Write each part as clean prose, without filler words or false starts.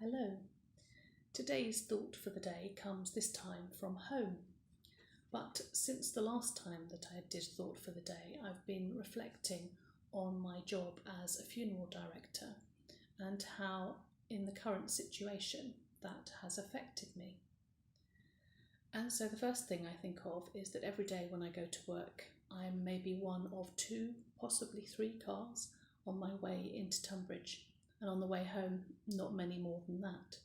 Hello. Today's thought for the day comes this time from home. But since the last time that I did thought for the day, I've been reflecting on my job as a funeral director and how, in the current situation, that has affected me. And so the first thing I think of is that every day when I go to work, I'm maybe one of 2, possibly 3 cars on my way into Tunbridge, and on the way home, not many more than that.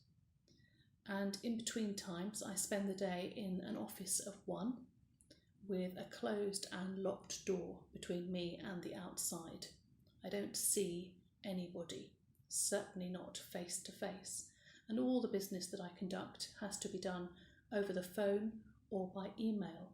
And in between times, I spend the day in an office of 1 with a closed and locked door between me and the outside. I don't see anybody, certainly not face to face, and all the business that I conduct has to be done over the phone or by email.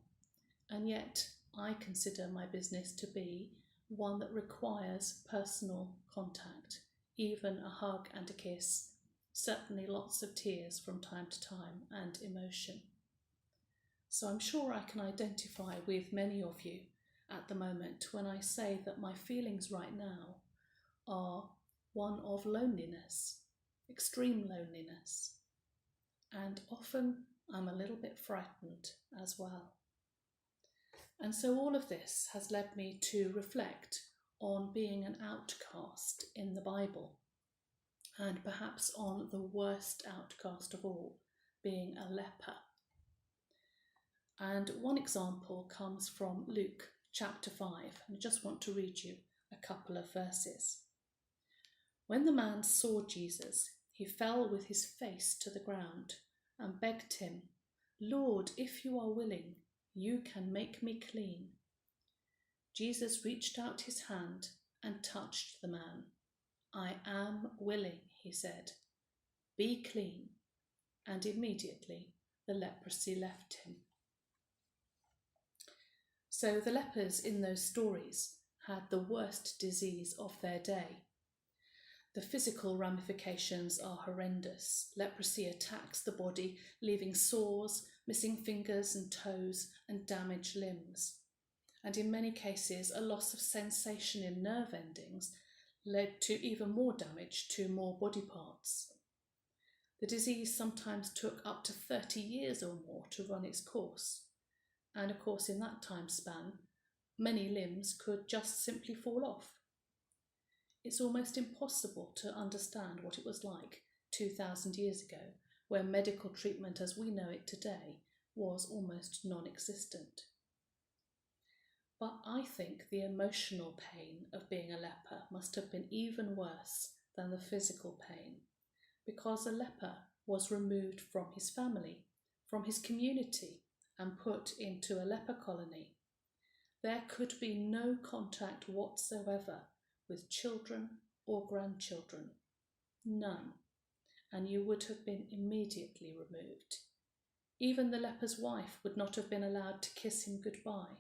And yet I consider my business to be one that requires personal contact, even a hug and a kiss, certainly lots of tears from time to time and emotion. So I'm sure I can identify with many of you at the moment when I say that my feelings right now are one of loneliness, extreme loneliness, and often I'm a little bit frightened as well. And so all of this has led me to reflect on being an outcast in the Bible, and perhaps on the worst outcast of all, being a leper. And one example comes from Luke chapter 5, and I just want to read you a couple of verses. When the man saw Jesus, he fell with his face to the ground and begged him, "Lord, if you are willing, you can make me clean." Jesus reached out his hand and touched the man. "I am willing," he said. "Be clean." And immediately the leprosy left him. So the lepers in those stories had the worst disease of their day. The physical ramifications are horrendous. Leprosy attacks the body, leaving sores, missing fingers and toes, and damaged limbs. And in many cases, a loss of sensation in nerve endings led to even more damage to more body parts. The disease sometimes took up to 30 years or more to run its course. And of course, in that time span, many limbs could just simply fall off. It's almost impossible to understand what it was like 2,000 years ago, where medical treatment as we know it today was almost non-existent. But I think the emotional pain of being a leper must have been even worse than the physical pain, because a leper was removed from his family, from his community, and put into a leper colony. There could be no contact whatsoever with children or grandchildren, none, and you would have been immediately removed. Even the leper's wife would not have been allowed to kiss him goodbye,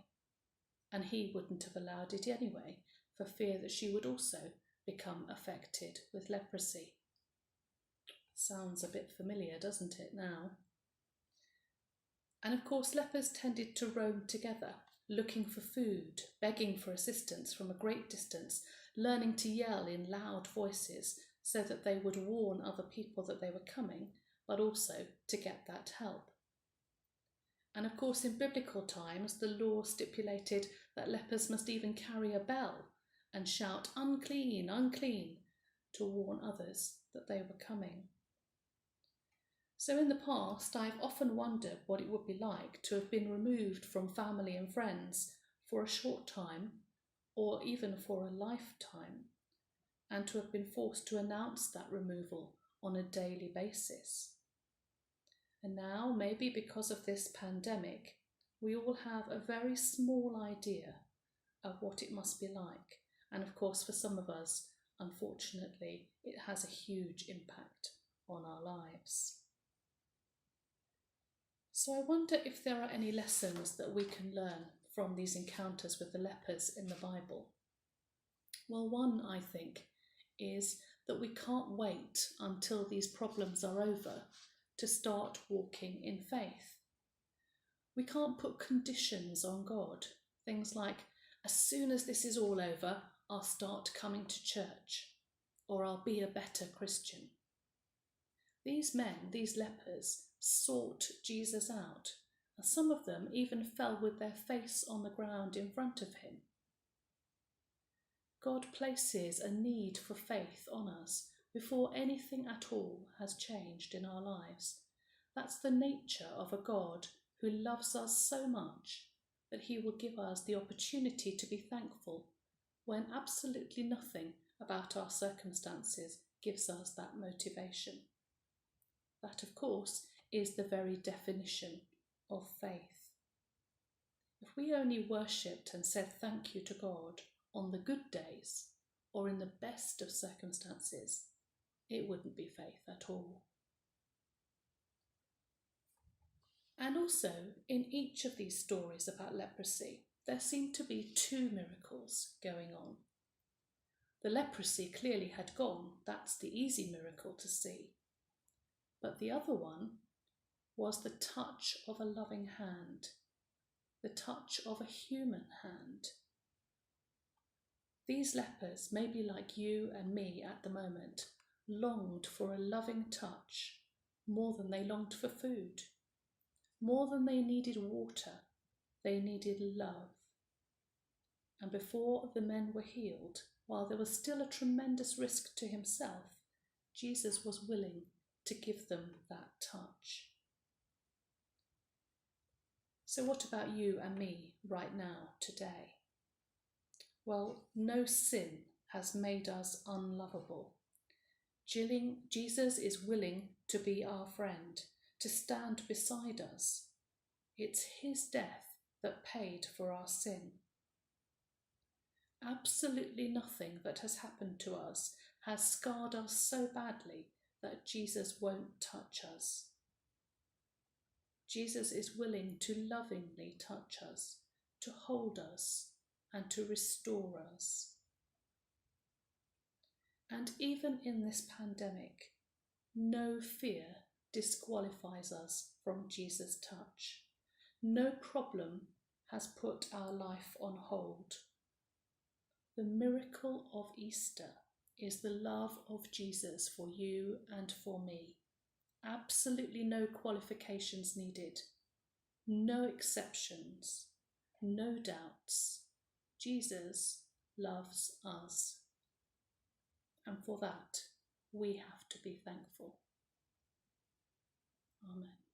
and he wouldn't have allowed it anyway, for fear that she would also become affected with leprosy. Sounds a bit familiar, doesn't it, now? And of course, lepers tended to roam together, looking for food, begging for assistance from a great distance, learning to yell in loud voices so that they would warn other people that they were coming, but also to get that help. And of course, in biblical times, the law stipulated that lepers must even carry a bell and shout, "Unclean, unclean," to warn others that they were coming. So in the past, I've often wondered what it would be like to have been removed from family and friends for a short time, or even for a lifetime, and to have been forced to announce that removal on a daily basis. And now, maybe because of this pandemic, we all have a very small idea of what it must be like. And of course, for some of us, unfortunately, it has a huge impact on our lives. So I wonder if there are any lessons that we can learn from these encounters with the lepers in the Bible. Well, one, I think, is that we can't wait until these problems are over to start walking in faith. We can't put conditions on God, things like, as soon as this is all over, I'll start coming to church, or I'll be a better Christian. These men, these lepers, sought Jesus out, and some of them even fell with their face on the ground in front of him. God places a need for faith on us before anything at all has changed in our lives. That's the nature of a God who loves us so much that he will give us the opportunity to be thankful when absolutely nothing about our circumstances gives us that motivation. That, of course, is the very definition of faith. If we only worshipped and said thank you to God on the good days or in the best of circumstances, it wouldn't be faith at all. And also, in each of these stories about leprosy, there seem to be two miracles going on. The leprosy clearly had gone, that's the easy miracle to see. But the other one was the touch of a loving hand, the touch of a human hand. These lepers, maybe like you and me at the moment, longed for a loving touch more than they longed for food. More than they needed water, they needed love. And before the men were healed, while there was still a tremendous risk to himself, Jesus was willing to give them that touch. So what about you and me right now, today? Well, no sin has made us unlovable. Jesus is willing to be our friend, to stand beside us. It's his death that paid for our sin. Absolutely nothing that has happened to us has scarred us so badly that Jesus won't touch us. Jesus is willing to lovingly touch us, to hold us, and to restore us. And even in this pandemic, no fear disqualifies us from Jesus' touch. No problem has put our life on hold. The miracle of Easter is the love of Jesus for you and for me. Absolutely no qualifications needed, no exceptions, no doubts. Jesus loves us. And for that, we have to be thankful. Amen.